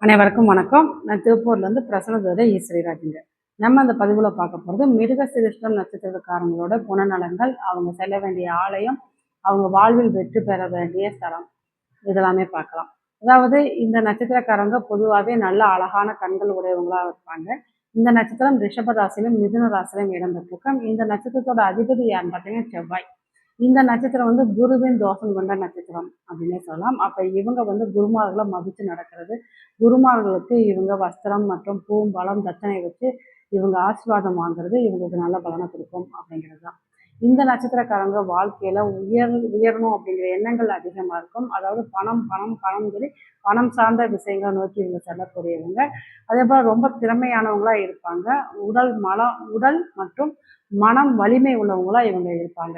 அனைவருக்கும் வணக்கம். நான் திருப்பூர்லேருந்து பிரசன்னதோட ஈஸ்வரிராஜுங்க. நம்ம அந்த பதிவில் பார்க்க போகிறது மிருகசீரிஷம் நட்சத்திரக்காரங்களோட குணநலங்கள், அவங்க செல்ல வேண்டிய ஆலயம், அவங்க வாழ்வில் வெற்றி பெற வேண்டிய ஸ்தலம், இதெல்லாமே பார்க்கலாம். அதாவது இந்த நட்சத்திரக்காரங்க பொதுவாகவே நல்ல அழகான கண்கள் உடையவங்களா இருப்பாங்க. இந்த நட்சத்திரம் ரிஷப ராசியிலும் மிதுன ராசியிலும் இடம்பெற்றிருக்கும். இந்த நட்சத்திரத்தோட அதிபதி யாருன்னு பார்த்தீங்கன்னா செவ்வாய். இந்த நட்சத்திரம் குருவின் தோஷம் கொண்ட நட்சத்திரம் அப்படின்னே சொல்லலாம். அப்போ இவங்க குருமார்களை மதித்து நடக்கிறது, குருமார்களுக்கு இவங்க வஸ்திரம் மற்றும் பலம் தட்சணை வச்சு இவங்க ஆசீர்வாதம் வாங்குறது இவங்களுக்கு நல்ல பலனை கொடுக்கும் அப்படிங்கிறது தான். இந்த நட்சத்திரக்காரங்க வாழ்க்கையில உயரணும் அப்படிங்கிற எண்ணங்கள் அதிகமா இருக்கும். அதாவது பணம் பணம் பணம் சொல்லி பணம் சார்ந்த விஷயங்களை நோக்கி இவங்க செல்லக்கூடியவங்க. அதே போல ரொம்ப திறமையானவங்களா இருப்பாங்க. உடல் மற்றும் மனம் வலிமை உள்ளவங்களா இவங்க இருப்பாங்க.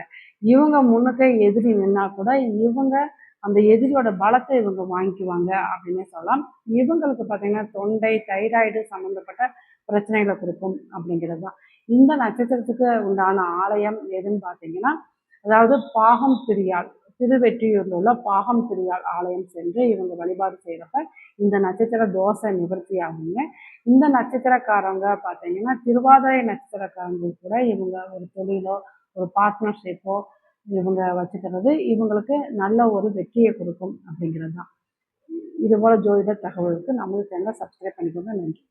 இவங்க முன்னுக்கே எதிரி நின்னா கூட இவங்க அந்த எதிரியோட பலத்தை இவங்க வாங்கிக்குவாங்க அப்படின்னே சொல்லலாம். இவங்களுக்கு பார்த்தீங்கன்னா தொண்டை தைராய்டு சம்மந்தப்பட்ட பிரச்சனைகளை கொடுக்கும் அப்படிங்கிறது தான். இந்த நட்சத்திரத்துக்கு உண்டான ஆலயம் எதுன்னு பார்த்தீங்கன்னா, அதாவது பாகம் பிரியாள், திருவெற்றியூரில் உள்ள பாகம் பிரியாள் ஆலயம் சென்று இவங்க வழிபாடு செய்கிறப்ப இந்த நட்சத்திர தோஷ நிவர்த்தி ஆகுங்க. இந்த நட்சத்திரக்காரங்க பார்த்தீங்கன்னா திருவாதிரை நட்சத்திரக்காரங்க கூட இவங்க ஒரு தொழிலோ ஒரு பார்ட்னர்ஷிப்போ இவங்க வச்சுக்கிறது இவங்களுக்கு நல்ல ஒரு வெற்றியை கொடுக்கும் அப்படிங்கிறது தான். இது போல ஜோதிட தகவலுக்கு நம்மளுக்கு சேனலை சப்ஸ்கிரைப் பண்ணிக்கோங்க. நன்றி.